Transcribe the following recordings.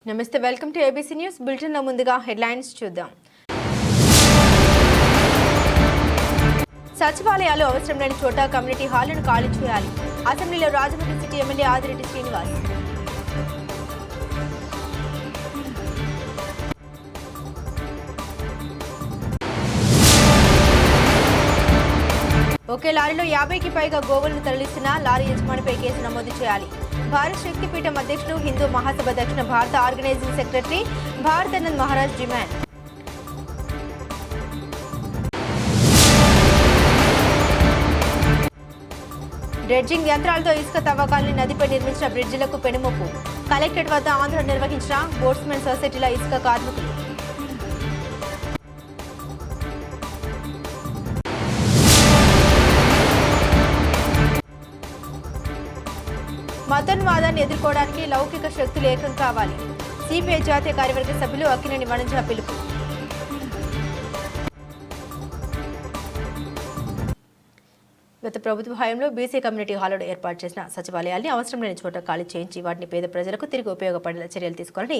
నమస్తే, welcome to ABC news bulletin. లో ముందుగా హెడ్లైన్స్ చూద్దాం. సచివాలయాలు అవసరం లేని చోట కమ్యూనిటీ హాళ్లను ఖాళీ చేయాలి. అసెంబ్లీలో రాజమండ్రి సిటీ ఎమ్మెల్యే ఆదిరెడ్డి శ్రీనివాస్. ఒకే లారీలో 50కి పైగా గోవులను తరలిస్తున్న లారీ యజమానిపై కేసు నమోదు చేయాలి. భారత శక్తిపీఠం అధ్యక్షుడు, హిందూ మహాసభ దక్షిణ భారత organising secretary Bharatanand Maharaj demand. Dredging యంత్రాలతో ఇసుక తవ్వకాలని నదిపై నిర్మించిన బ్రిడ్జిలకు పెనుముప్పు. కలెక్టరేట్ వద్ద ఆందోళన నిర్వహించిన బోట్స్మెన్ సొసైటీల ఇసుక కార్మికులు. మతోన్మాదాన్ని ఎదుర్కోవడానికి లౌకిక శక్తులు ఏకం కావాలి. సిపిఐ జాతీయ కార్యవర్గ సభ్యులు అక్కినేని వనజ పిలుపు. గత ప్రభుత్వ హయాంలో బీసీ కమ్యూనిటీ హాల్లో ఏర్పాటు చేసిన సచివాలయాల్ని అవసరం లేని చోట ఖాళీ చేయించి వాటిని పేద ప్రజలకు తిరిగి ఉపయోగపడేలా చర్యలు తీసుకోవాలని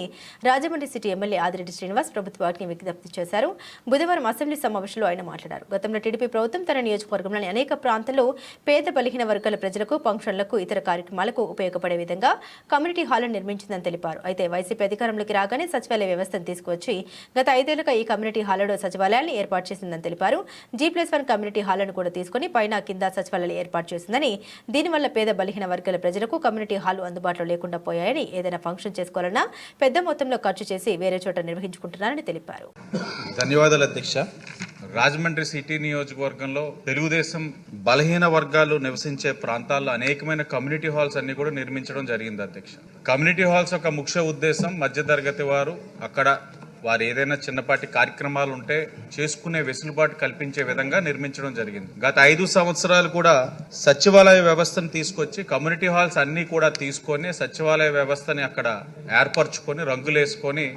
రాజమండ్రి సిటీ ఎమ్మెల్యే ఆదిరెడ్డి శ్రీనివాస్ ప్రభుత్వానికి విజ్ఞప్తి చేశారు. బుధవారం అసెంబ్లీ సమావేశంలో ఆయన మాట్లాడారు. గతంలో టీడీపీ ప్రభుత్వం తన నియోజకవర్గంలోని అనేక ప్రాంతాల్లో పేద బలహీన వర్గాల ప్రజలకు ఫంక్షన్లకు ఇతర కార్యక్రమాలకు ఉపయోగపడే విధంగా కమ్యూనిటీ హాల్ను నిర్మించిందని తెలిపారు. అయితే వైసీపీ అధికారంలోకి రాగానే సచివాలయ వ్యవస్థను తీసుకువచ్చి గత 5 ఏళ్లుగా ఈ కమ్యూనిటీ హాల్లో సచివాలయాన్ని ఏర్పాటు చేసిందని తెలిపారు. G+1 కమ్యూనిటీ హాల్ను కూడా తీసుకుని పైన కింద సచివాలయాలు ఏర్పాటు చేసిందని, దీనివల్ల పేద బలహీన వర్గాల ప్రజలకు కమ్యూనిటీ హాల్ అందుబాటులో లేకుండా పోయాయని, ఏదైనా ఫంక్షన్ చేసుకోవాలన్నా పెద్ద మొత్తంలో ఖర్చు చేసి వేరే చోట నిర్వహించుకుంటున్నారని తెలిపారు. ధన్యవాదాలు అధ్యక్ష. రాజమండ్రి సిటీ నియోజకవర్గంలో తెలుగుదేశం బలహీన వర్గాలు నివసించే ప్రాంతాల్లో అనేకమైన కమ్యూనిటీ హాల్స్ అన్ని కూడా నిర్మించడం జరిగింది అధ్యక్ష. కమ్యూనిటీ హాల్స్ యొక్క ముఖ్య ఉద్దేశం మధ్యతరగతి వారు అక్కడ వారు ఏదైనా చిన్నపాటి కార్యక్రమాలు ఉంటే చేసుకునే వెసులుబాటు కల్పించే విధంగా నిర్మించడం జరిగింది. గత 5 సంవత్సరాలు కూడా సచివాలయ వ్యవస్థను తీసుకొచ్చి కమ్యూనిటీ హాల్స్ అన్ని కూడా తీసుకొని సచివాలయ వ్యవస్థని అక్కడ ఏర్పరచుకొని రంగులేసుకొని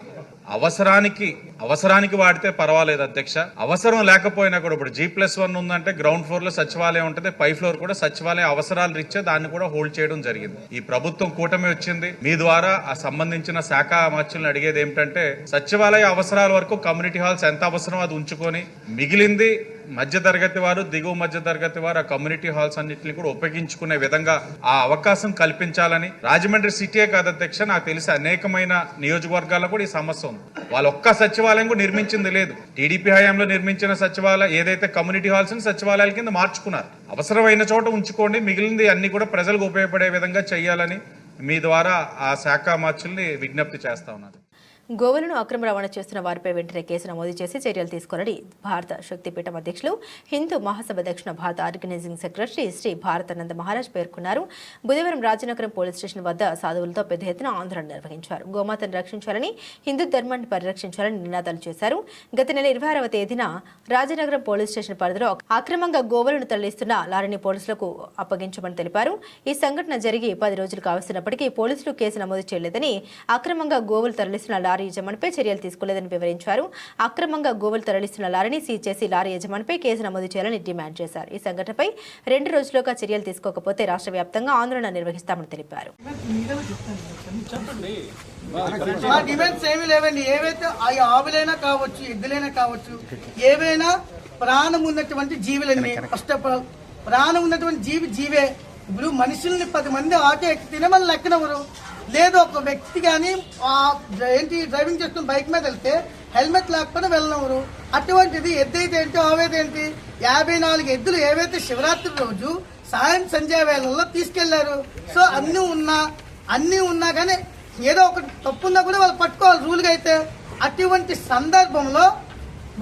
అవసరానికి వాడితే పర్వాలేదు అధ్యక్ష. అవసరం లేకపోయినా కూడా ఇప్పుడు G+1 ఉందంటే గ్రౌండ్ ఫ్లోర్ లో సచివాలయం ఉంటుంది, పై ఫ్లోర్ కూడా సచివాలయ అవసరాలు రీత్యా దాన్ని కూడా హోల్డ్ చేయడం జరిగింది. ఈ ప్రభుత్వం కూటమి వచ్చింది, మీ ద్వారా ఆ సంబంధించిన శాఖ మంత్రులను అడిగేది ఏమిటంటే సచివాలయ అవసరాల వరకు కమ్యూనిటీ హాల్స్ ఎంత అవసరం అది ఉంచుకొని మిగిలింది మధ్యతరగతి వారు, దిగువ మధ్యతరగతి వారు ఆ కమ్యూనిటీ హాల్స్ అన్నింటినీ కూడా ఉపయోగించుకునే విధంగా ఆ అవకాశం కల్పించాలని రాజమండ్రి సిటీయే కాదు అధ్యక్ష, నాకు తెలిసి అనేకమైన నియోజకవర్గాల్లో కూడా ఈ సమస్య ఉంది. వాళ్ళు ఒక్క సచివాలయం కూడా నిర్మించింది లేదు. టీడీపీ హయాంలో నిర్మించిన సచివాలయం ఏదైతే కమ్యూనిటీ హాల్స్ సచివాలయాల కింద మార్చుకున్నారు. అవసరమైన చోట ఉంచుకోండి, మిగిలింది అన్ని కూడా ప్రజలకు ఉపయోగపడే విధంగా చేయాలని మీ ద్వారా ఆ శాఖ మార్చుల్ని విజ్ఞప్తి చేస్తా ఉన్నారు. గోవులను అక్రమ రవాణా చేస్తున్న వారిపై వెంటనే కేసు నమోదు చేసి చర్యలు తీసుకోవాలని భారత శక్తిపీఠం అధ్యక్షులు, హిందూ మహాసభ దక్షిణ భారత ఆర్గనైజింగ్ సెక్రటరీ శ్రీ భారతానంద్ మహారాజ్ పేర్కొన్నారు. బుధవారం రాజనగరం పోలీస్ స్టేషన్ వద్ద సాధువులతో పెద్ద ఎత్తున ఆందోళన నిర్వహించారు. గోమాతను రక్షించాలని, హిందూ ధర్మాన్ని పరిరక్షించాలని నినాదాలు చేశారు. గత నెల 26వ తేదీన రాజనగరం పోలీస్ స్టేషన్ పరిధిలో అక్రమంగా గోవులను తరలిస్తున్న లారీని పోలీసులకు అప్పగించమని తెలిపారు. ఈ సంఘటన జరిగి 10 రోజులు కావస్తున్నప్పటికీ పోలీసులు కేసు నమోదు చేయలేదని, అక్రమంగా గోవులు తరలిస్తున్న లారీ యజమానిపై చర్యలు తీసుకోలేదని వివరించారు. అక్రమంగా గోవులు తరలిస్తున్న లారీని సీజ్ చేసి లారీ యజమానిపై కేసు నమోదు చేయాలని డిమాండ్ చేశారు. ఈ సంఘటనపై 2 రోజులుగా చర్యలు తీసుకోకపోతే రాష్ట్ర వ్యాప్తంగా ఆందోళన నిర్వహిస్తామని తెలిపారు. ఏవైతే ఆవులైనా కావచ్చు, ఎద్దులైనా కావచ్చు, ఏవైనా ప్రాణం ఉన్నటువంటి జీవులన్నీ ఫస్ట్ ఆఫ్ ఆల్ ప్రాణం ఉన్నటువంటి జీవే. ఇప్పుడు మనుషుల్ని 10 మంది ఆటో ఎక్కితేనే మన లెక్కనెవరు లేదు. ఒక వ్యక్తి కానీ డ్రైవింగ్ చేస్తున్న బైక్ మీద వెళ్తే హెల్మెట్ లేకపోతే వెళ్ళనవరు. అటువంటిది ఎద్దైతే ఏంటి, ఆవేదేంటి 54 ఎద్దులు ఏవైతే శివరాత్రి రోజు సాయం సంధ్యా వేళల్లో తీసుకెళ్లారు. సో అన్నీ ఉన్నా కానీ ఏదో ఒకటి తప్పున్నా కూడా వాళ్ళు పట్టుకోవాలి రూల్గా అయితే. అటువంటి సందర్భంలో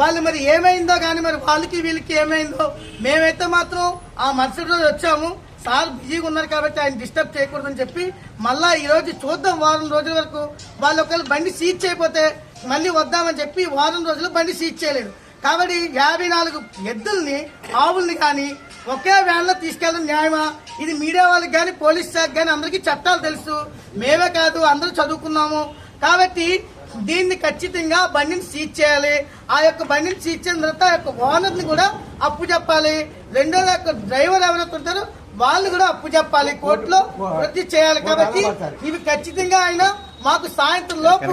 వాళ్ళు మరి ఏమైందో కానీ మరి వాళ్ళకి వీళ్ళకి ఏమైందో, మేమైతే మాత్రం ఆ మరుసటి రోజు వచ్చాము. సార్ బిజీగా ఉన్నారు కాబట్టి ఆయన డిస్టర్బ్ చేయకూడదని చెప్పి మళ్ళా ఈ రోజు చూద్దాం. వారం రోజుల వరకు వాళ్ళు ఒకవేళ బండి సీజ్ చేయకపోతే మళ్ళీ వద్దామని చెప్పి వారం రోజులు బండి సీజ్ చేయలేదు. కాబట్టి 54 ఎద్దుల్ని, ఆవుల్ని కానీ ఒకే వ్యాన్లో తీసుకెళ్ళడం న్యాయమా? ఇది మీడియా వాళ్ళకి కానీ పోలీస్ శాఖ కానీ అందరికీ చట్టాలు తెలుసు, మేమే కాదు అందరూ చదువుకున్నాము. కాబట్టి దీన్ని ఖచ్చితంగా బండిని సీజ్ చేయాలి. ఆ యొక్క బండిని సీజ్ చేసిన తర్వాత ఆ యొక్క ఓనర్ని కూడా అప్పు చెప్పాలి. రెండోది యొక్క డ్రైవర్ ఎవరైతే ఉంటారో వాళ్ళు కూడా అప్పు చెప్పాలి, కోర్టులో వృత్తి చేయాలి. కాబట్టి ఇవి ఖచ్చితంగా ఆయన మాకు సాయంత్రం లోపు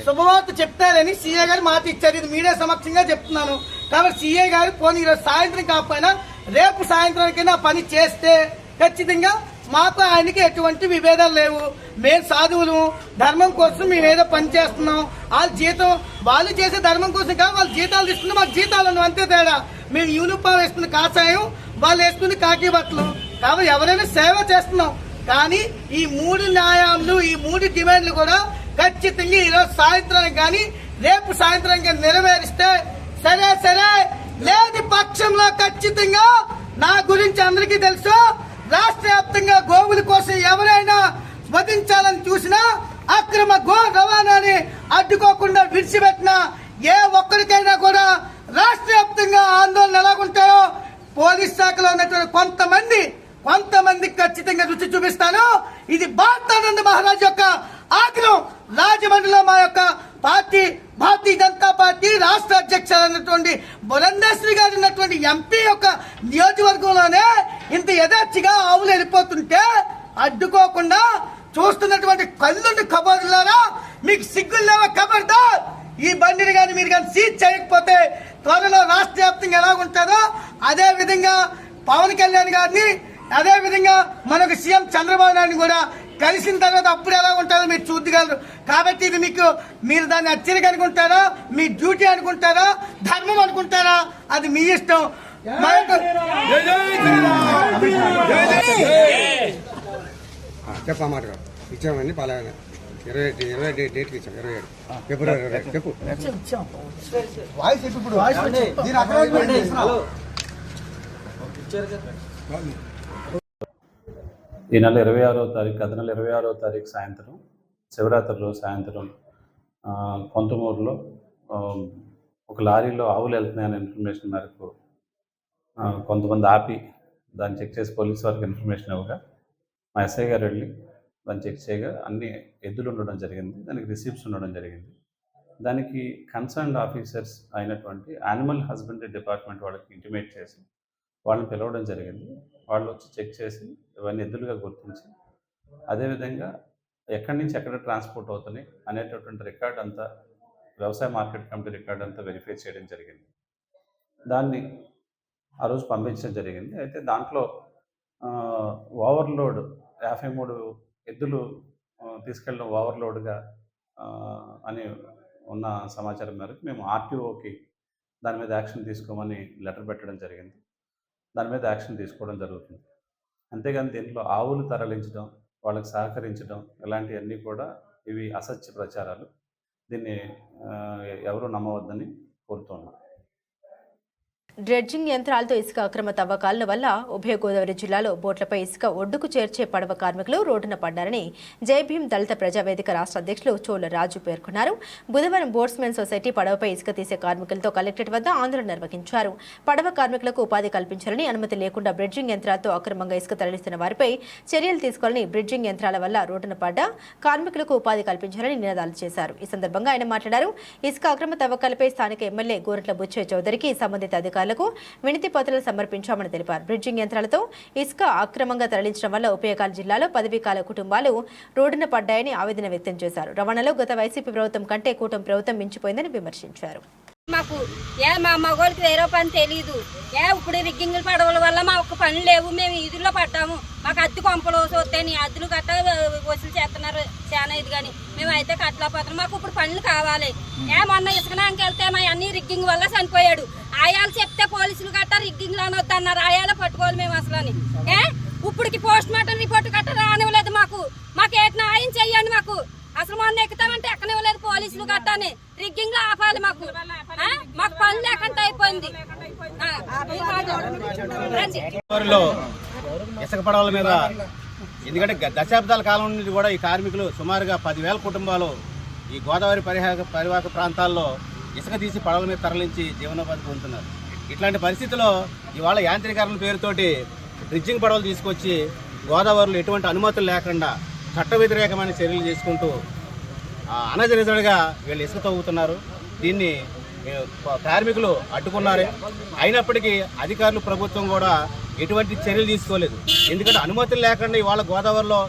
శుభవార్త చెప్తారని సీఏ గారు మాట ఇచ్చారు. ఇది మీడియా సమక్షంగా చెప్తున్నాను. కాబట్టి సీఏ గారు పోనీ ఈరోజు సాయంత్రం కాకపోయినా రేపు సాయంత్రానికైనా పని చేస్తే ఖచ్చితంగా మాకు ఆయనకి ఎటువంటి విభేదాలు లేవు. మేము సాధువులు, ధర్మం కోసం మేము ఏదో పని చేస్తున్నాం. వాళ్ళ జీతం వాళ్ళు చేసే ధర్మం కోసం కాదు, వాళ్ళు జీతాలు తీసుకున్నా మాకు జీతాలు ఉండవు, అంతే తేడా. మేము యూనిఫామ్ వేసుకున్న కాషాయం, వాళ్ళు వేసుకుని కాకి బట్టలు. కాబట్టి ఎవరైనా సేవ చేస్తున్నాం. కానీ ఈ 3 న్యాయాలు, ఈ 3 డిమాండ్లు కూడా ఖచ్చితంగా ఈరోజు సాయంత్రానికి కానీ రేపు సాయంత్రానికి కానీ నెరవేరిస్తే సరే, లేని పక్షంలో ఖచ్చితంగా నా గురించి అందరికీ తెలుసు. రాష్ట్ర వ్యాప్తంగా గోవుల కోసం ఎవరైనా వధించాలని చూసినా, అక్రమ గో రవాణాని అడ్డుకోకుండా విడిచిపెట్టిన ఏ ఒక్కరికైనా కూడా రాష్ట్ర వ్యాప్తంగా ఆందోళన ఎలాగుంటాయో పోలీస్ శాఖలో ఉన్నటువంటి కొంతమందికి ఖచ్చితంగా రుచి చూపిస్తాను. ఇది భారతానంద మహారాజ్ యొక్క ఆగ్రహం. రాజమండ్రిలో మా యొక్క పార్టీ భారతీయ జనతా పార్టీ రాష్ట్ర అధ్యక్షులైనటువంటి బురందేశ్వరి గారు ఉన్నటువంటి ఎంపీ యొక్క నియోజకవర్గంలోనే ఇంత యథేచ్ఛగా ఆవులు వెళ్ళిపోతుంటే అడ్డుకోకుండా చూస్తున్నటువంటి కళ్ళుండి కబర్లారా, మీకు సిగ్గులు లేవా? ఖబర్దార్, ఈ బండిని కానీ మీరు కానీ సీజ్ చేయకపోతే త్వరలో రాష్ట్ర వ్యాప్తంగా ఎలా ఉంటుందో అదే విధంగా పవన్ కళ్యాణ్ గారిని, అదే విధంగా మనకు సీఎం చంద్రబాబు నాయుడు కూడా కలిసిన తర్వాత అప్పుడు ఎలా ఉంటుందో మీరు చూద్దగలరు. కాబట్టి ఇది మీరు దాన్ని హెచ్చరిక అనుకుంటారా, మీ డ్యూటీ అనుకుంటారా, ధర్మం అనుకుంటారా, అది మీ ఇష్టం. చెప్పమాట ఇచ్చామండి. పలానా 20 డేట్కి ఇచ్చాం. 27 ఫిబ్రవరి 20 చెప్పు. వాయిస్ ఇప్పుడు ఈ నెల 26వ తారీఖు, గత నెల 26వ తారీఖు సాయంత్రం, శివరాత్రి రోజు సాయంత్రం కొంతమూరులో ఒక లారీలో ఆవులు వెళ్తున్నాయనే ఇన్ఫర్మేషన్ మేరకు కొంతమంది ఆపి దాన్ని చెక్ చేసి పోలీసు వారికి ఇన్ఫర్మేషన్ ఇవ్వగా మా ఎస్ఐ గారు వెళ్ళి దాన్ని చెక్ చేయగా అన్ని ఎద్దులు ఉండడం జరిగింది, దానికి రిసీప్ట్స్ ఉండడం జరిగింది. దానికి కన్సర్న్డ్ ఆఫీసర్స్ అయినటువంటి యానిమల్ హస్బెండరీ డిపార్ట్మెంట్ వాళ్ళకి ఇంటిమేట్ చేసి వాళ్ళని పిలవడం జరిగింది. వాళ్ళు వచ్చి చెక్ చేసి ఇవన్నీ ఎద్దులుగా గుర్తించి, అదేవిధంగా ఎక్కడి నుంచి ఎక్కడ ట్రాన్స్పోర్ట్ అవుతున్నాయి అనేటటువంటి రికార్డ్ అంతా, వ్యవసాయ మార్కెట్ కమిటీ రికార్డ్ అంతా వెరిఫై చేయడం జరిగింది. దాన్ని ఆ రోజు పంపించడం జరిగింది. అయితే దాంట్లో ఓవర్లోడ్ 53 ఎద్దులు తీసుకెళ్ళడం ఓవర్లోడ్గా అని ఉన్న సమాచారం మేరకు మేము ఆర్టీఓకి దాని మీద యాక్షన్ తీసుకోమని లెటర్ పెట్టడం జరిగింది. దాని మీద యాక్షన్ తీసుకోవడం జరుగుతుంది. అంతేగాని దీంట్లో ఆవులు తరలించడం, వాళ్ళకి సహకరించడం ఇలాంటివన్నీ కూడా ఇవి అసత్య ప్రచారాలు. దీన్ని ఎవరు నమ్మవద్దని కోరుతున్నాం. డ్రెడ్జింగ్ యంత్రాలతో ఇసుక అక్రమ తవ్వకాల వల్ల ఉభయ గోదావరి జిల్లాలో బోట్లపై ఇసుక ఒడ్డుకు చేర్చే పడవ కార్మికులు రోడ్డున పడ్డారని జై భీమ్ దళిత ప్రజావేదిక రాష్ట్ర అధ్యక్షులు చోళ రాజు పేర్కొన్నారు. బుధవారం బోట్స్మెన్ సొసైటీ పడవపై ఇసుక తీసే కార్మికులతో కలెక్టరేట్ వద్ద ఆందోళన నిర్వహించారు. పడవ కార్మికులకు ఉపాధి కల్పించాలని, అనుమతి లేకుండా బ్రిడ్జింగ్ యంత్రాలతో అక్రమంగా ఇసుక తరలిస్తున్న వారిపై చర్యలు తీసుకోవాలని, బ్రిడ్జింగ్ యంత్రాల వల్ల రోడ్డున పడ్డ కార్మికులకు ఉపాధి కల్పించాలని నినాదాలు చేశారు. ఈ సందర్భంగా ఆయన మాట్లాడారు. ఇసుక అక్రమ తవ్వకాలపై స్థానిక ఎమ్మెల్యే గోరంట్ల బుచ్చయ్య చౌదరికి సంబంధిత అధికారులకు వినతి పత్రాలు సమర్పించామని తెలిపారు. బ్రిడ్జింగ్ యంత్రాలతో ఇసుక అక్రమంగా తరలించడం వల్ల ఉపయోగాల జిల్లాలో 10 కాల కుటుంబాలు రోడ్డున పడ్డాయని ఆవేదన వ్యక్తం చేశారు. రవాణాలో గత వైసీపీ ప్రభుత్వం కంటే కూటమి ప్రభుత్వం మించిపోయిందని విమర్శించారు. మాకు మా మగోళ్ళకి వేరే పని తెలియదు. ఇప్పుడు రిగ్గింగ్ పడవల వల్ల మాకు పని లేవు. మేము ఈదుల్లో పడ్డాము. మాకు అద్దె కొంపలు చూస్తాయి, అద్దెలు గట్ట వసూలు చేస్తున్నారు చాలా. ఇది కానీ మేము అయితే కట్టలేకపోతున్నాం. మాకు ఇప్పుడు పనులు కావాలి. మొన్న ఇసుకనానికి వెళ్తే మా అన్ని రిగ్గింగ్ వల్ల చనిపోయాడు. ఆయాలు చెప్తే పోలీసులు గట్ట రిగ్గింగ్ లోనొద్దు అన్నారు. ఆయాలో పట్టుకోవాలి మేము అసలు. ఇప్పటికి పోస్ట్ మార్టం రిపోర్ట్ గట్ట రానివ్వలేదు. మాకు ఏటి న్యాయం చెయ్యండి. మాకు అసలు మొన్న ఎక్కుతామంటే ఎక్కనివ్వలేదు పోలీసులు గట్టాని. రిగ్గింగ్ లో ఆపాలి. మాకు పని లేకుండా అయిపోయింది. ఇసుక పడవల మీద, ఎందుకంటే దశాబ్దాల కాలం నుండి కూడా ఈ కార్మికులు సుమారుగా 10,000 కుటుంబాలు ఈ గోదావరి పరివాహక ప్రాంతాల్లో ఇసుక తీసి పడవల మీద తరలించి జీవనోపాధి పొందుతున్నారు. ఇట్లాంటి పరిస్థితుల్లో ఇవాళ యాంత్రీకరణ పేరుతోటి బ్రిడ్జింగ్ పడవలు తీసుకొచ్చి గోదావరిలో ఎటువంటి అనుమతులు లేకుండా చట్ట వ్యతిరేకమైన చర్యలు చేసుకుంటూ అనధికారిగా వీళ్ళు ఇసుక తవ్వుతున్నారు. దీన్ని కార్మికులు అడ్డుకున్నారు. అయినప్పటికీ అధికారులు, ప్రభుత్వం కూడా ఎటువంటి చర్యలు తీసుకోలేదు. ఎందుకంటే అనుమతులు లేకుండా ఇవాళ గోదావరిలో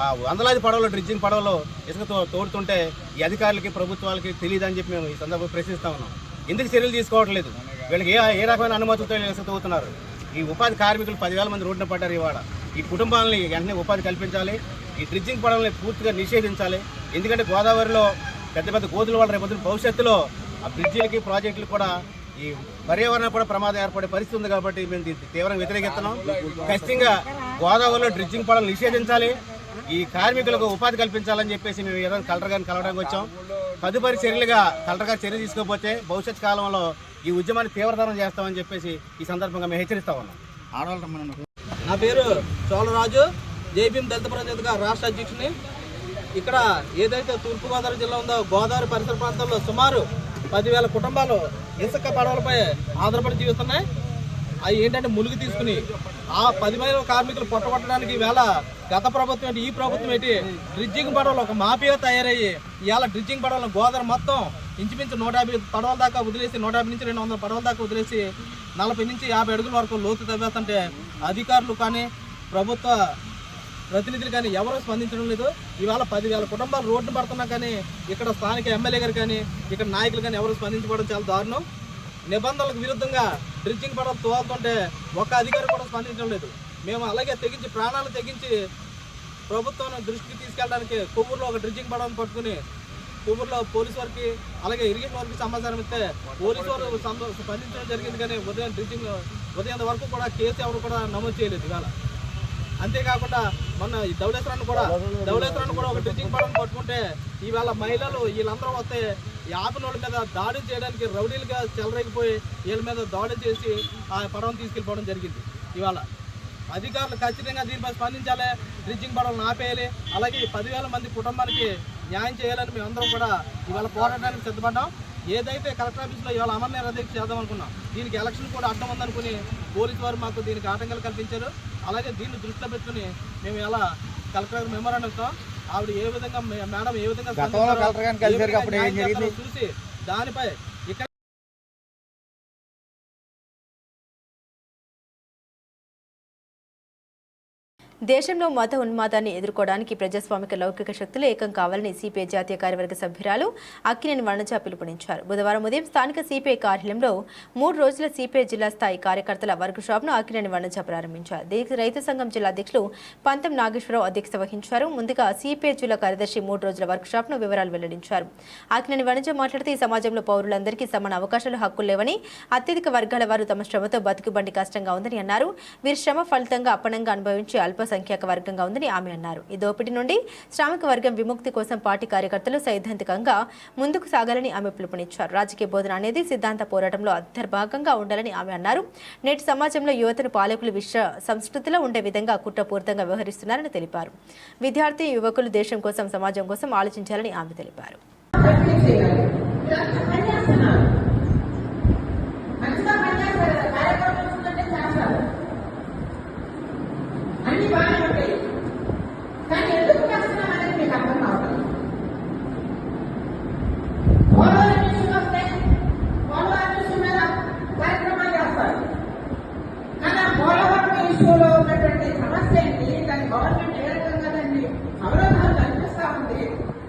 ఆ వందలాది పడవలు డ్రిడ్జింగ్ పడవలు ఇసుక తోడుతుంటే ఈ అధికారులకి ప్రభుత్వాలకి తెలియదని చెప్పి మేము ఈ సందర్భంగా ప్రశ్నిస్తా ఉన్నాం. ఎందుకు చర్యలు తీసుకోవట్లేదు? వీళ్ళకి ఏ రకమైన అనుమతులతో ఇసుక తవ్వుతున్నారు? ఈ ఉపాధి కార్మికులు 10,000 మంది రోడ్డున పడ్డారు. ఇవాళ ఈ కుటుంబాలని వెంటనే ఉపాధి కల్పించాలి. ఈ డ్రిడ్జింగ్ పడవల్ని పూర్తిగా నిషేధించాలి. ఎందుకంటే గోదావరిలో పెద్ద పెద్ద గోతుల వల్ల రేపు భవిష్యత్తులో ఆ బ్రిడ్జిలకి ప్రాజెక్టులు కూడా ఈ పర్యావరణం కూడా ప్రమాదం ఏర్పడే పరిస్థితి ఉంది. కాబట్టి మేము తీవ్రంగా వ్యతిరేకిస్తున్నాం. ఖచ్చితంగా గోదావరిలో డ్రిడ్జింగ్ పడవలు నిషేధించాలి. ఈ కార్మికులకు ఉపాధి కల్పించాలని చెప్పేసి మేము ఈరోజు కలెక్టర్ గారిని కలవడానికి వచ్చాం. తదుపరి చర్యలుగా కలెక్టర్ గారు చర్య తీసుకోకపోతే భవిష్యత్ కాలంలో ఈ ఉద్యమాన్ని తీవ్రతరం చేస్తామని చెప్పేసి ఈ సందర్భంగా మేము హెచ్చరిస్తా ఉన్నాం. నా పేరు చోళరాజు, జేబీఎం దళిత ప్రజాతిగా రాష్ట్ర అధ్యక్షుని. ఇక్కడ ఏదైతే తూర్పుగోదావరి జిల్లా ఉందో గోదావరి పరిసర ప్రాంతాల్లో సుమారు 10,000 కుటుంబాలు ఇసుక పడవలపై ఆధారపడి జీవిస్తున్నాయి. అవి ఏంటంటే ములుగు తీసుకుని ఆ 10,000 కార్మికులు పొట్టగొట్టడానికి ఈవేళ గత ప్రభుత్వం ఏంటి, ఈ ప్రభుత్వం ఏంటి, డ్రిడ్జింగ్ పడవలు ఒక మాఫియా తయారయ్యి ఇవాళ డ్రిడ్జింగ్ పడవలు గోదావరి మొత్తం ఇంచుమించు 150 పడవల దాకా వదిలేసి 150 నుంచి 200 పడవల దాకా వదిలేసి 40 నుంచి 50 అడుగుల వరకు లోతు తవ్వేస్తుంటే అధికారులు కానీ ప్రభుత్వ ప్రతినిధులు కానీ ఎవరూ స్పందించడం లేదు. ఇవాళ 10,000 కుటుంబాలు రోడ్డు పడుతున్నా కానీ ఇక్కడ స్థానిక ఎమ్మెల్యే గారు కానీ ఇక్కడ నాయకులు కానీ ఎవరు స్పందించబడడం చాలా దారుణం. నిబంధనలకు విరుద్ధంగా డ్రిడ్జింగ్ పడవలు తోలుతుంటే ఒక్క అధికారి కూడా స్పందించడం లేదు. మేము అలాగే తెగించి ప్రాణాలు తెగించి ప్రభుత్వం దృష్టికి తీసుకెళ్ళడానికి కొవ్వూరులో ఒక డ్రిడ్జింగ్ పడవను పట్టుకుని కొవ్వూరులో పోలీసు వారికి అలాగే ఇరిగేషన్ వారికి సమాచారం ఇస్తే పోలీసు వారు స్పందించడం జరిగింది. కానీ ఉదయం వరకు కూడా కేసు ఎవరు కూడా నమోదు చేయలేదు ఇవాళ. అంతేకాకుండా మొన్న ధవళేశ్వరాన్ని కూడా ఒక డ్రిడ్జింగ్ పడవను పట్టుకుంటే ఇవాళ మహిళలు వీళ్ళందరూ వస్తే ఈ ఆపినోళ్ళ మీద దాడి చేయడానికి రౌడీలుగా చెలరేగిపోయి వీళ్ళ మీద దాడి చేసి ఆ పడవను తీసుకెళ్ళిపోవడం జరిగింది. ఇవాళ అధికారులు ఖచ్చితంగా దీనిపై స్పందించాలి, డ్రిడ్జింగ్ పడవలను ఆపేయాలి. అలాగే 10,000 మంది కుటుంబానికి న్యాయం చేయాలని మేమందరం కూడా ఇవాళ పోరాటానికి సిద్ధపడ్డాం. ఏదైతే కలెక్టర్ ఆఫీస్లో ఇవాళ అమరనాథ దీక్ష చేద్దాం అనుకున్నాం, దీనికి ఎలక్షన్ కూడా అడ్డం ఉందనుకుని పోలీసు వారు మాకు దీనికి ఆటంకాలు కల్పించారు. అలాగే దీన్ని దృష్టిలో పెట్టుకుని మేము ఇలా కలెక్టర్ మెమోరాండం ఇస్తాం. ఆవిడ ఏ విధంగా మేడం ఏ విధంగా చూసి దానిపై ఇక్కడ దేశంలో మత ఉన్మాదాన్ని ఎదుర్కోవడానికి ప్రజాస్వామిక లౌకిక శక్తులు ఏకం కావాలని సిపిఐ జాతీయ కార్యవర్గ సభ్యురాలు అక్కినేని వనజ పిలుపునిచ్చారు. బుధవారం ఉదయం స్థానిక సిపిఐ కార్యాలయంలో 3 రోజుల సిపిఐ జిల్లా స్థాయి కార్యకర్తల వర్క్ షాప్ ను అక్కినేని వనజ ప్రారంభించారు. రైతు సంఘం జిల్లా అధ్యక్షులు పంతం నాగేశ్వరరావు అధ్యక్షత వహించారు. ముందుగా సిపిఐ జిల్లా కార్యదర్శి 3 రోజుల వర్క్ షాప్ ను వివరాలు వెల్లడించారు. అక్కినేని వనజ మాట్లాడుతూ ఈ సమాజంలో పౌరులందరికీ సమాన అవకాశాలు, హక్కులు లేవని, అత్యధిక వర్గాల వారు తమ శ్రమతో బతుకుబండి కష్టంగా ఉందని అన్నారు. వీరి శ్రమ ఫలితంగా అప్పనంగా అనుభవించే అల్పసంఖ్యాక వర్గంగా ఉందని ఆమె అన్నారు. ఈ దోపిడీ నుండి శ్రామిక వర్గం విముక్తి కోసం పార్టీ కార్యకర్తలు సైద్ధాంతికంగా ముందుకు సాగాలని ఆమె పిలుపునిచ్చారు. రాజకీయ బోధన అనేది సిద్ధాంత పోరాటంలో అంతర్భాగంగా ఉండాలని ఆమె అన్నారు. నేటి సమాజంలో యువతను పాలకులు విశ్వ సంస్కృతిలో ఉండే విధంగా కుట్రపూరితంగా వ్యవహరిస్తున్నారని తెలిపారు. విద్యార్థి యువకులు దేశం కోసం, సమాజం కోసం ఆలోచించాలని ఆమె తెలిపారు. అన్ని బాగానే ఉంటాయి, కానీ ఎందుకు కష్టం అనేది మీకు అర్థం కావాలి. పోలవరం విషయం వస్తే పోలవరం విషయం మీద కార్యక్రమాలు చేస్తారు, కానీ ఆ పోలవరం విషయంలో ఉన్నటువంటి సమస్య ఏంటి, దాని గవర్నమెంట్ ఏ రకంగా దాన్ని అవరోధాలు కల్పిస్తా ఉంది,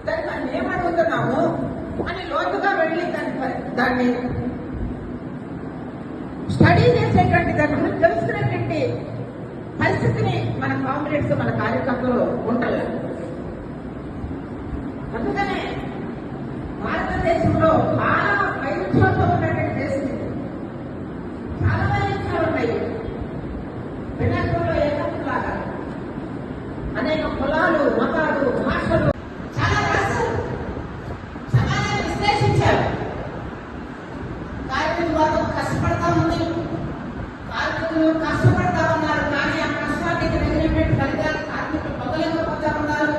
దాన్ని మనం ఏమడుగుతున్నాము అని లోతుగా వెళ్ళి దాన్ని స్టడీ చేసేటువంటి దాని గురించి తెలుసుకునేటువంటి పరిస్థితిని మన కామ్రేడ్స్, మన కార్యకర్తలు ఉంటారు. అందుకనే భారతదేశంలో చాలా వైవిధ్యంతో ఉన్నటువంటి దేశం ఇది. చాలా వైవిధ్యాలు ఉన్నాయి. వినాయకుల్లో ఏకత్వంలాగా అనేక కులాలు, మతాలు, భాషలు చాలా రాశారు, సమాజాన్ని విశ్లేషించారు. కార్మిక వర్గం కష్టపడతా ఉంది, కార్మికులు కష్టపడతా ఉన్నారు, కానీ ఆ కష్టానికి తగినటువంటి ఫలితాలు కార్మికులు పొందలేకపోతా ఉన్నారు.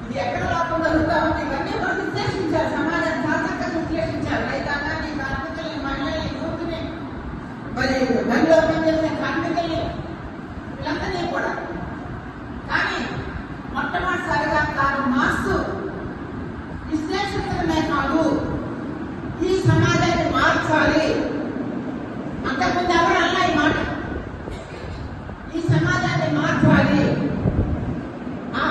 ఇది ఎక్కడ లోపం జరుగుతా ఉంది, ఇవన్నీ మనం విశ్లేషించారు, సమాజాన్ని సార్థకంగా విశ్లేషించారు. రైతాంగాన్ని, కార్మికుల్ని, మహిళల్ని, యూత్ని, మరి గనిలో పనిచేసే కార్మికుల్ని, వీళ్ళందరినీ కూడా. కానీ మొట్టమొదటిసారిగా తాను మాస్తూ విశ్లేషించడమే కాదు, ఈ సమాజాన్ని మార్చాలి. అంతకుముందు ఎవరు అన్నా ఈ మాట, ఈ సమాజాన్ని మార్చాలి, ఆ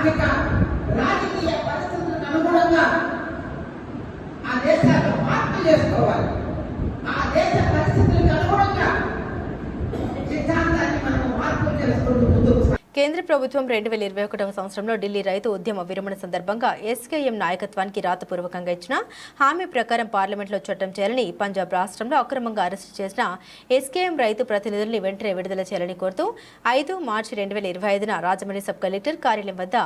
ఆర్థిక రాజకీయ పరిస్థితులకు అనుగుణంగా ఆ దేశాల్లో మార్పులు చేసుకోవాలి. ఆ దేశ పరిస్థితులకు అనుగుణంగా సిద్ధాంతాన్ని మనం మార్పులు చేసుకుంటూ ముందుకు. కేంద్ర ప్రభుత్వం 2021వ సంవత్సరంలో ఢిల్లీ రైతు ఉద్యమ విరమణ సందర్భంగా ఎస్కేఎం నాయకత్వానికి రాతపూర్వకంగా ఇచ్చిన హామీ ప్రకారం పార్లమెంట్లో చట్టం చేయాలని పంజాబ్ రాష్ట్రంలో అక్రమంగా అరెస్టు చేసిన ఎస్కేఎం రైతు ప్రతినిధుల్ని వెంటనే విడుదల చేయాలని కోరుతూ 5 మార్చి 2025న రాజమండ్రి సబ్ కలెక్టర్ కార్యాలయం వద్ద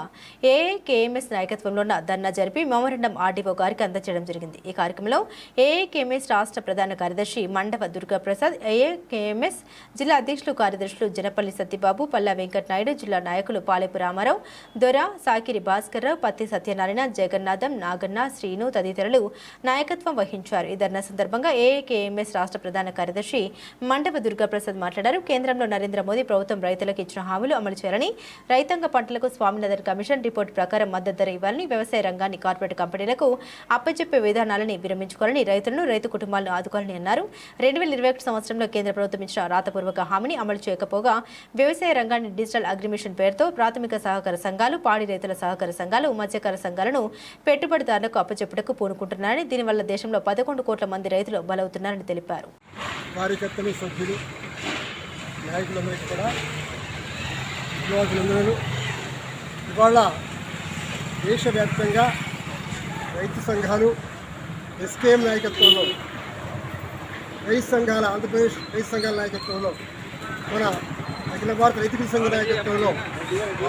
ఏఐకేఎంఎస్ నాయకత్వంలో ధర్నా జరిపి మెమోరాండం ఆర్డీఓ గారికి అందజేయడం జరిగింది. ఈ కార్యక్రమంలో ఏఐకేఎంఎస్ రాష్ట్ర ప్రధాన కార్యదర్శి మండవ దుర్గాప్రసాద్, ఏఐకేఎంఎస్ జిల్లా అధ్యక్షులు కార్యదర్శులు జనపల్లి సత్యబాబు, పల్లా వెంకట నాయుడు, జిల్లా నాయకులు పాలేపు రామారావు, దొర, సాకిరి భాస్కర్రావు, పత్తి సత్యనారాయణ, జగన్నాథం, నాగన్న, శ్రీను తదితరులు నాయకత్వం వహించారు. ఈ ధర్నా సందర్భంగా ఏఐకేఎంఎస్ రాష్ట్ర ప్రధాన కార్యదర్శి మండవ దుర్గాప్రసాద్ మాట్లాడారు. కేంద్రంలో నరేంద్ర మోదీ ప్రభుత్వం రైతులకు ఇచ్చిన హామీలు అమలు చేయాలని, రైతాంగ పంటలకు స్వామినాథన్ కమిషన్ రిపోర్టు ప్రకారం మద్దతు ధర ఇవ్వాలని, వ్యవసాయ రంగాన్ని కార్పొరేట్ కంపెనీలకు అప్పచెప్పే విధానాలని విరమించుకోవాలని, రైతులను, రైతు కుటుంబాలను ఆదుకోవాలని అన్నారు. 2021 సంవత్సరంలో కేంద్ర ప్రభుత్వం ఇచ్చిన రాతపూర్వక హామీని అమలు చేయకపోగా వ్యవసాయ రంగాన్ని డిజిటల్ అగ్రిమిషన్ పేరుతో ప్రాథమిక సహకార సంఘాలు, పాడి రైతుల సహకార సంఘాలు, మత్స్యకార సంఘాలను పెట్టుబడిదారులకు అప్పచెప్పుటకు పూనుకుంటున్నారని, దీనివల్ల దేశంలో 11 కోట్ల మంది రైతులు బలవుతున్నారని తెలిపారు. కార్యకర్తలు, సభ్యులు, నాయకులందరికీ కూడా యువకులందరూ ఇవాళ దేశవ్యాప్తంగా రైతు సంఘాలు ఎస్కేఎం నాయకత్వంలో, రైతు సంఘాల ఆంధ్రప్రదేశ్ రైతు సంఘాల నాయకత్వంలో, మన అఖిల భారత రైతు సంఘ నాయకత్వంలో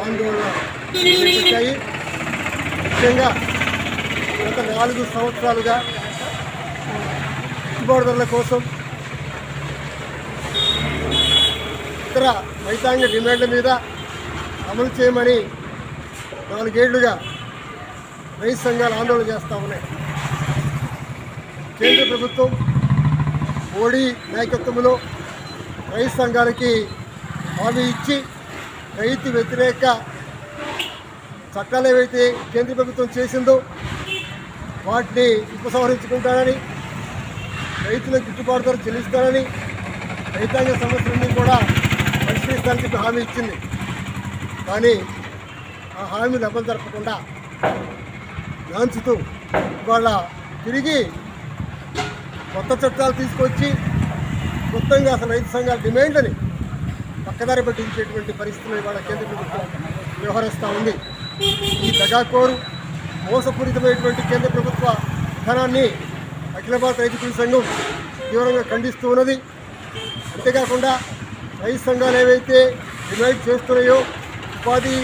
ఆందోళన చేపట్టాయి. ముఖ్యంగా గత 4 సంవత్సరాలుగా గిట్టుబాటు ధరల కోసం, ఇతర రైతాంగ డిమాండ్ల మీద అమలు చేయమని 4 ఏళ్లుగా రైతు సంఘాలు ఆందోళన చేస్తూ ఉన్నాయి. కేంద్ర ప్రభుత్వం మోడీ నాయకత్వంలో రైతు సంఘాలకి హామీ ఇచ్చి రైతు వ్యతిరేక చట్టాలు ఏవైతే కేంద్ర ప్రభుత్వం చేసిందో వాటిని ఉపసంహరించుకుంటానని, రైతులకు గిట్టుబాటు ధర చెల్లిస్తానని, రైతాంగ సమస్యలన్నీ కూడా పరిష్కరిస్తానని చెప్పి హామీ ఇచ్చింది. కానీ ఆ హామీలు అమలు జరపకుండా లాంచుతూ ఇవాళ తిరిగి కొత్త చట్టాలు తీసుకొచ్చి మొత్తంగా అసలు రైతు సంఘాల డిమాండ్లని పక్కదారి పట్టించేటువంటి పరిస్థితులు ఇవాళ కేంద్ర ప్రభుత్వం వ్యవహరిస్తూ ఉంది. ఈ దగాకోరు మోసపూరితమైనటువంటి కేంద్ర ప్రభుత్వ విధానాన్ని అఖిల భారత రైతు కూలీ సంఘం తీవ్రంగా ఖండిస్తూ ఉన్నది. అంతేకాకుండా రైతు సంఘాలు ఏవైతే డిమాండ్ చేస్తున్నాయో ఉపాధి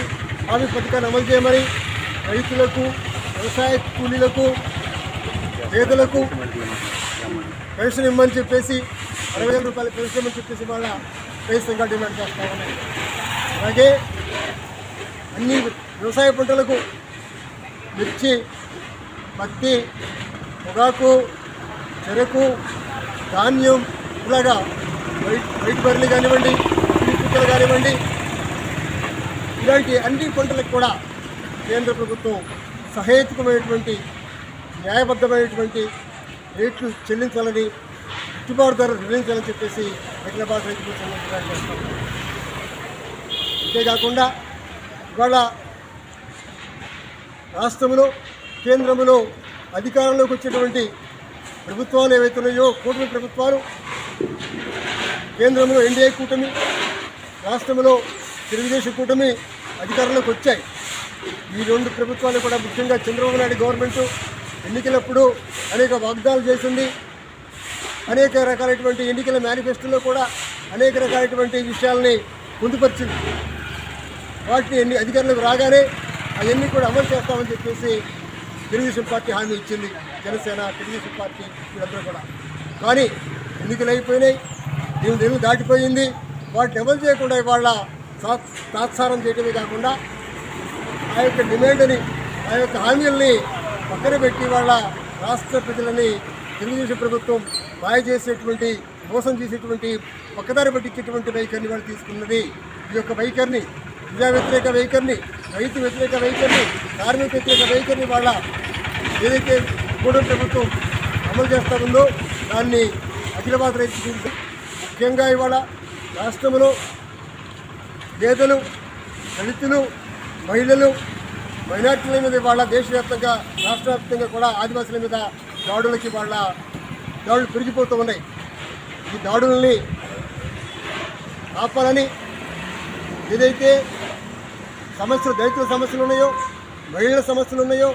హామీ పథకాన్ని అమలు చేయమని, రైతులకు, వ్యవసాయ కూలీలకు, పేదలకు పెన్షన్ ఇవ్వమని చెప్పేసి 60,000 రూపాయల పెన్షన్ ఇవ్వమని చెప్పేసి వాళ్ళ రైతు సంఘాలు డిమాండ్ చేస్తూ ఉన్నాయి. అలాగే అన్ని వ్యవసాయ పంటలకు మిర్చి, పత్తి, పొగాకు, చెరకు, ధాన్యం ఇలాగా వైట్ బర్రెలు కానివ్వండి, కుక్కలు కానివ్వండి, ఇలాంటి అన్ని పంటలకు కూడా కేంద్ర ప్రభుత్వం సహేతుకమైనటువంటి న్యాయబద్ధమైనటువంటి రేట్లు చెల్లించాలని, గిట్టుబాటు ధర నిర్ణయించాలని చెప్పేసి అఖిల భారత రైతు కూలీ సంఘం డిమాండ్ చేస్తాం. అంతేకాకుండా ఇవాళ రాష్ట్రంలో, కేంద్రంలో అధికారంలోకి వచ్చేటువంటి ప్రభుత్వాలు ఏవైతే ఉన్నాయో, కూటమి ప్రభుత్వాలు, కేంద్రంలో ఎన్డీఏ కూటమి, రాష్ట్రంలో తెలుగుదేశం కూటమి అధికారంలోకి వచ్చాయి. ఈ 2 ప్రభుత్వాలు కూడా ముఖ్యంగా చంద్రబాబు నాయుడు గవర్నమెంట్ ఎన్నికలప్పుడు అనేక వాగ్దానాలు చేసింది. అనేక రకాలైనటువంటి ఎన్నికల మేనిఫెస్టోలో కూడా అనేక రకాలైనటువంటి విషయాలని పొందుపరిచింది. వాటిని అధికారంలోకి రాగానే అవన్నీ కూడా అమలు చేస్తామని చెప్పేసి తెలుగుదేశం పార్టీ హామీ ఇచ్చింది. జనసేన, తెలుగుదేశం పార్టీ వీళ్ళందరూ కూడా. కానీ ఎన్నికలు అయిపోయినాయి, దీని దాటిపోయింది. వాటిని అమలు చేయకుండా ఇవాళ తాత్సారం చేయడమే కాకుండా ఆ యొక్క డిమాండ్ని, ఆ యొక్క హామీల్ని పక్కన పెట్టి వాళ్ళ రాష్ట్ర ప్రజలని తెలుగుదేశం ప్రభుత్వం మాయ చేసేటువంటి, మోసం చేసేటువంటి, పక్కదారి పట్టించేటువంటి వైఖరిని వాళ్ళు తీసుకున్నది. ఈ యొక్క వైఖరిని, ప్రజా వ్యతిరేక వైఖరిని, రైతు వ్యతిరేక వైఖరిని, కార్మిక వ్యతిరేక వైఖరిని వాళ్ళ ఏదైతే కూటమి ప్రభుత్వం అమలు చేస్తూ ఉందో దాన్ని అఖిల భారత రైతు కూలీ ముఖ్యంగా ఇవాళ రాష్ట్రంలో పేదలు, దళితులు, మహిళలు, మైనార్టీల మీద వాళ్ళ దేశవ్యాప్తంగా రాష్ట్ర వ్యాప్తంగా కూడా ఆదివాసుల మీద దాడులు పెరిగిపోతూ ఉన్నాయి. ఈ దాడుల్ని ఆపాలని ఏదైతే సమస్యలు దళితుల సమస్యలు ఉన్నాయో, మహిళల సమస్యలు ఉన్నాయో,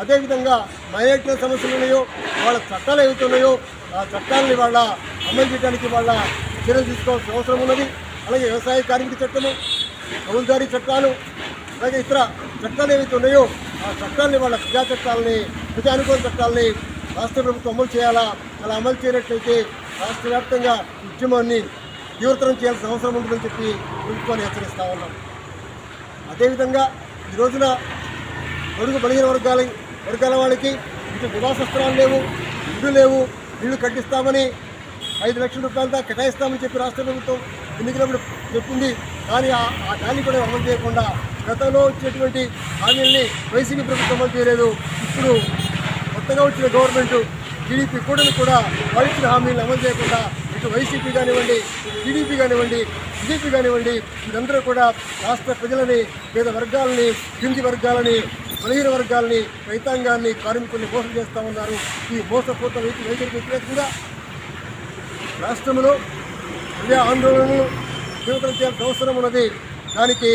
అదేవిధంగా మైనార్టీల సమస్యలు ఉన్నాయో, వాళ్ళ చట్టాలు ఏవైతే ఉన్నాయో ఆ చట్టాలని వాళ్ళ అమలు చేయడానికి వాళ్ళ చర్యలు తీసుకోవాల్సిన అవసరం ఉన్నది. అలాగే వ్యవసాయ కార్మిక చట్టము, ఫౌజ్దారీ చట్టాలు, అలాగే ఇతర చట్టాలు ఏవైతే ఉన్నాయో ఆ చట్టాలని వాళ్ళ ప్రజానుకూల చట్టాలని రాష్ట్ర ప్రభుత్వం అమలు చేయాలా. అలా అమలు చేయనట్లయితే రాష్ట్ర వ్యాప్తంగా ఉద్యమాన్ని తీవ్రతరం చేయాల్సిన అవసరం ఉంటుందని చెప్పి ప్రభుత్వాన్ని హెచ్చరిస్తా ఉన్నాం. అదేవిధంగా ఈ రోజున పొడుగు బలహీన వర్గాల వాళ్ళకి ఇటు నివాస స్థలాలు లేవు, ఇల్లు లేవు, ఇల్లు కట్టిస్తామని 5 లక్షల రూపాయల దాకా కేటాయిస్తామని చెప్పి రాష్ట్ర ప్రభుత్వం ఎన్నికలప్పుడు చెప్పింది. కానీ ఆ హామీ కూడా అమలు చేయకుండా గతంలో వచ్చేటువంటి హామీల్ని వైసీపీ ప్రభుత్వం అమలు చేయలేదు. ఇప్పుడు కొత్తగా వచ్చిన గవర్నమెంట్ టీడీపీ కూటమి కూడా వాళ్ళు ఇచ్చిన హామీలను అమలు చేయకుండా ఇటు వైసీపీ కానివ్వండి, టీడీపీ కానివ్వండి, బీజేపీ కానివ్వండి, వీరందరూ కూడా రాష్ట్ర ప్రజలని, పేద వర్గాలని, కింది వర్గాలని, బలహీన వర్గాలని, రైతాంగాన్ని, కార్మికుల్ని మోసం చేస్తూ ఉన్నారు. ఈ మోసపూత వైఖరికి వ్యతిరేకంగా రాష్ట్రంలో ప్రజా ఆందోళనలు తీవ్రతరం చేయాల్సిన అవసరం ఉన్నది. దానికి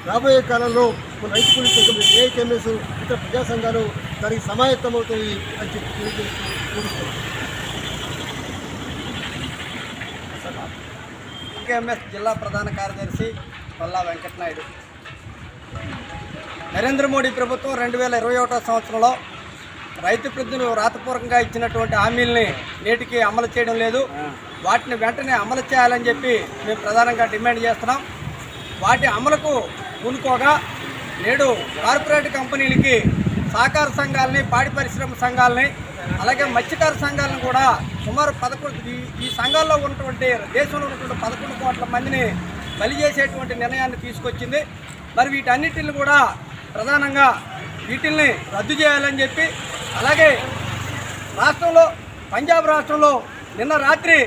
రాబోయే కాలంలో మన రైతు కూలీ సంఘం, ఏఐకేఎంఎస్, ఇతర ప్రజా సంఘాలు దానికి సమాయత్తమవుతాయి అని చెప్పి తెలియజేస్తున్నాం. ఏఐకేఎంఎస్ జిల్లా ప్రధాన కార్యదర్శి పల్లా వెంకటనాయుడు. నరేంద్ర మోడీ ప్రభుత్వం 2021 సంవత్సరంలో రైతు ప్రతినిధులు రాతపూర్వకంగా ఇచ్చినటువంటి హామీల్ని నేటికి అమలు చేయడం లేదు. వాటిని వెంటనే అమలు చేయాలని చెప్పి మేము ప్రధానంగా డిమాండ్ చేస్తున్నాం. వాటి అమలుకు పూనుకోగా నేడు కార్పొరేట్ కంపెనీలకి సహకార సంఘాలని, పాడి పరిశ్రమ సంఘాలని, అలాగే మత్స్యకార సంఘాలను కూడా సుమారు 11 ఈ సంఘాల్లో ఉన్నటువంటి దేశంలో ఉన్నటువంటి 11 కోట్ల మందిని బలి చేసేటువంటి నిర్ణయాన్ని తీసుకొచ్చింది. మరి వీటన్నిటిని కూడా ప్రధానంగా వీటిల్ని రద్దు చేయాలని చెప్పి, అలాగే రాష్ట్రంలో పంజాబ్ రాష్ట్రంలో నిన్న రాత్రి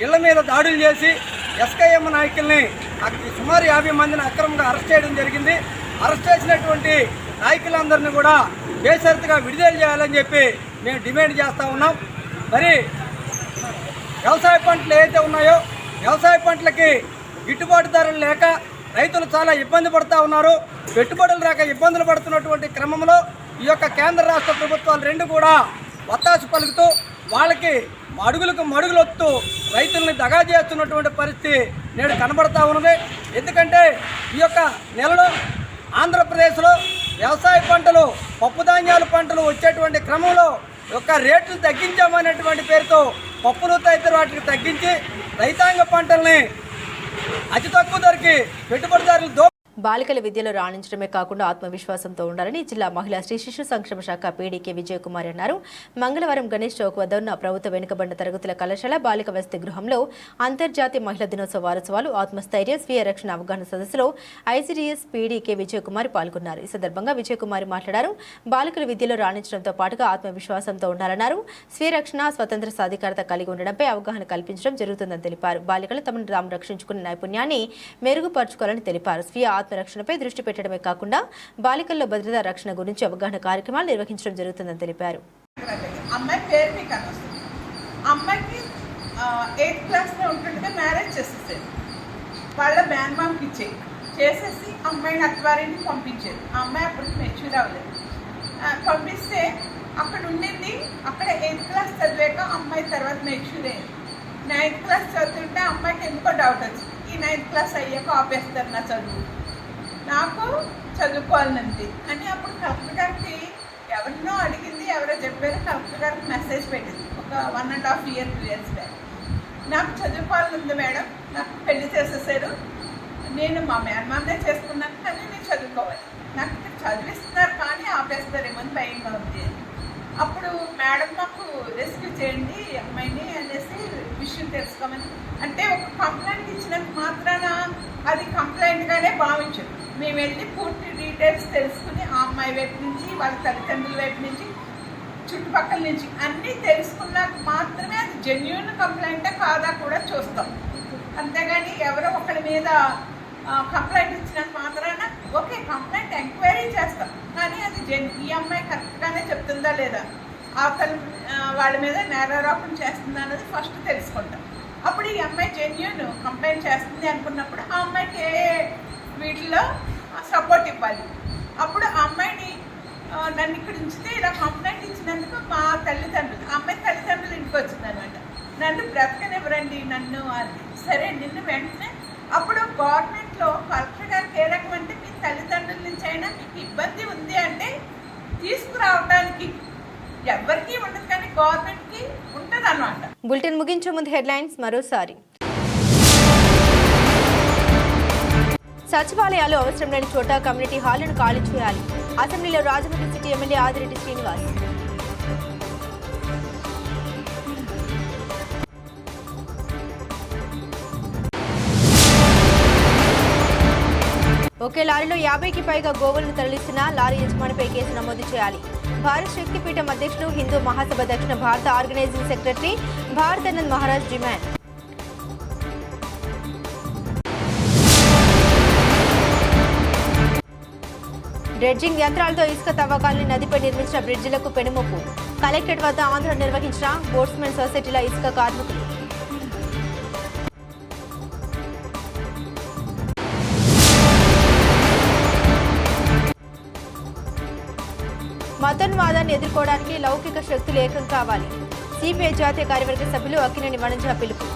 ఇళ్ల మీద దాడులు చేసి ఎస్కేఎం నాయకుల్ని సుమారు 50 మందిని అక్రమంగా అరెస్ట్ చేయడం జరిగింది. అరెస్ట్ చేసినటువంటి నాయకులందరినీ కూడా బేషరతుగా విడుదల చేయాలని చెప్పి మేము డిమాండ్ చేస్తూ ఉన్నాం. మరి వ్యవసాయ పంటలు ఏవైతే ఉన్నాయో వ్యవసాయ పంటలకి గిట్టుబాటు ధరలు లేక రైతులు చాలా ఇబ్బంది పడుతూ ఉన్నారు. పెట్టుబడులు రాక ఇబ్బందులు పడుతున్నటువంటి క్రమంలో ఈ యొక్క కేంద్ర రాష్ట్ర ప్రభుత్వాలు రెండు కూడా వత్తాసు పలుకుతూ వాళ్ళకి అడుగులకు మడుగులు వస్తూ రైతుల్ని దగా చేస్తున్నటువంటి పరిస్థితి నేడు కనబడతా ఉన్నది. ఎందుకంటే ఈ యొక్క నెలలో ఆంధ్రప్రదేశ్లో వ్యవసాయ పంటలు, పప్పు ధాన్యాల పంటలు వచ్చేటువంటి క్రమంలో యొక్క రేట్లు తగ్గించామనేటువంటి పేరుతో పప్పులు తదితర వాటికి తగ్గించి రైతాంగ పంటల్ని అతి తక్కువ ధరకి పెట్టుబడిదారులు బాలికల విద్యలో రాణించడమే కాకుండా ఆత్మవిశ్వాసంతో ఉండాలని జిల్లా మహిళా శ్రీ శిశు సంక్షేమ శాఖ పీడీకే విజయకుమారి అన్నారు. మంగళవారం గణేష్ చౌక్ వద్ద ఉన్న ప్రభుత్వ వెనుకబడిన తరగతుల కళాశాల బాలిక వసతి గృహంలో అంతర్జాతీయ మహిళా దినోత్సవ వారోత్సవాలు ఆత్మస్థైర్య స్వీయ రక్షణ అవగాహన సదస్సులో ఐసీడీఎస్ పీడీకే విజయకుమారి పాల్గొన్నారు. ఈ సందర్భంగా విజయకుమారి మాట్లాడారు. బాలికల విద్యలో రాణించడంతో పాటుగా ఆత్మవిశ్వాసంతో ఉండాలన్నారు. స్వీయ రక్షణ, స్వతంత్ర సాధికారత కలిగి ఉండడంపై అవగాహన కల్పించడం జరుగుతుందని తెలిపారు. బాలికలు తమను తాము రక్షించుకునే నైపుణ్యాన్ని మెరుగుపరుచుకోవాలని తెలిపారు. స్వీయ రక్షణపై దృష్టి పెట్టడమే కాకుండా బాలికల్లో భద్రతా రక్షణ గురించి అవగాహన కార్యక్రమాలు నిర్వహించడం జరుగుతుందని తెలిపారు. అమ్మాయి పేరు మీకు అనొస్తుంది. అమ్మాయికి 8th క్లాస్లో ఉంటుండగా మ్యారేజ్ చేసేసారు. వాళ్ళ మేనమామకి చేసేసి అమ్మాయిని అత్వారిని పంపించారు. ఆ అమ్మాయి అప్పటికి మెచ్యూర్ అవ్వలేదు. పంపిస్తే అక్కడ ఉండింది. అక్కడ 8th క్లాస్ చదివాక అమ్మాయి తర్వాత మెచ్యూర్ అయింది. 9th క్లాస్ చదువుతుంటే అమ్మాయికి ఎందుకో డౌట్ వచ్చింది. ఈ 9th క్లాస్ అయ్యాక ఆపేస్తారు నా చదువు, నాకు చదువుకోవాలంది అని. అప్పుడు కలెక్టర్ గారికి ఎవరినో అడిగింది, ఎవరో చెప్పారు. కలెక్టర్ గారికి మెసేజ్ పెట్టింది ఒక 1.5 years 2 years బ్యాక్. నాకు చదువుకోవాలంది మేడం, నాకు పెళ్లి చేసేసారు, నేను మా మేనమామనే చేసుకున్నాను, కానీ నేను చదువుకోవాలి, నాకు ఇక్కడ చదివిస్తున్నారు కానీ ఆపేస్తారేమో అని భయంగా ఉంది. అప్పుడు మేడం మాకు రెస్క్యూ చేయండి అమ్మాయిని అనేసి విషయం తెలుసుకోమని. అంటే ఒక కంప్లైంట్ ఇచ్చినంత మాత్రాన అది కంప్లైంట్గానే భావించారు. మేము వెళ్ళి పూర్తి డీటెయిల్స్ తెలుసుకుని ఆ అమ్మాయి వైపు నుంచి, వాళ్ళ తల్లిదండ్రుల వైపు నుంచి, చుట్టుపక్కల నుంచి అన్నీ తెలుసుకున్నాక మాత్రమే అది జెన్యూన్ కంప్లైంటే కాదా కూడా చూస్తాం. అంతేగాని ఎవరో ఒకరి మీద కంప్లైంట్ ఇచ్చినంత మాత్రాన ఓకే కంప్లైంట్ ఎంక్వైరీ చేస్తాం, ఈ అమ్మాయి కరెక్ట్గానే చెప్తుందా లేదా, అవతల వాళ్ళ మీద నేరారోపణ చేస్తుందా అన్నది ఫస్ట్ తెలుసుకుంటాం. అప్పుడు ఈ అమ్మాయి జెన్యూన్ కంప్లైంట్ చేస్తుంది అనుకున్నప్పుడు ఆ అమ్మాయికి వీటిలో సపోర్ట్ ఇవ్వాలి. అప్పుడు ఆ అమ్మాయిని నన్ను ఇక్కడ ఉంచితే ఇలా కంప్లైంట్ ఇచ్చినందుకు మా తల్లిదండ్రులు, ఆ అమ్మాయి తల్లిదండ్రులు ఇంటికి వచ్చిందనమాట, నన్ను బ్రతకనివ్వరండి నన్ను అది. సరే నిన్ను వెంటనే అప్పుడు గవర్నమెంట్లో కలెక్టర్ గారికి ఏ రకం అంటే మీ తల్లిదండ్రుల నుంచి అయినా మీకు ఇబ్బంది ఉంది అంటే తీసుకురావడానికి ఎవరికి ఉండదు, కానీ గవర్నమెంట్కి ఉంటుంది అన్నమాట. బులెటిన్ ముగించే ముందు హెడ్లైన్స్ మరోసారి. సచివాలయాలు అవసరం లేని చోట కమ్యూనిటీ హాళ్లను ఖాళీ చేయాలి. అసెంబ్లీలో రాజమండ్రి సిటీ ఎమ్మెల్యే ఆదిరెడ్డి శ్రీనివాస్. ఒకే లారీలో 50కి పైగా గోవులను తరలిస్తున్న లారీ యజమానిపై కేసు నమోదు చేయాలి. భారత శక్తిపీఠం అధ్యక్షులు హిందూ మహాసభ దక్షిణ భారత organising secretary Bharatanand Maharaj demand. Dredging యంత్రాలతో ఇసుక తవ్వకాలని నదిపై నిర్మించిన బ్రిడ్జిలకు పెనుముప్పు. కలెక్టరేట్ వద్ద ఆందోళన నిర్వహించిన బోట్స్మెన్ సొసైటీల ఇసుక కార్మికులు. మతోన్మాదాన్ని ఎదుర్కోవడానికి లౌకిక శక్తులు ఏకం కావాలి. సిపిఐ జాతీయ కార్యవర్గ సభ్యులు అక్కినేని వనజ పిలుపు.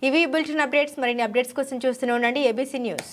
ఇవి బులెటిన్ అప్డేట్స్. మరిన్ని అప్డేట్స్ కోసం చూస్తూనే ఉండండి ఏబీసీ న్యూస్.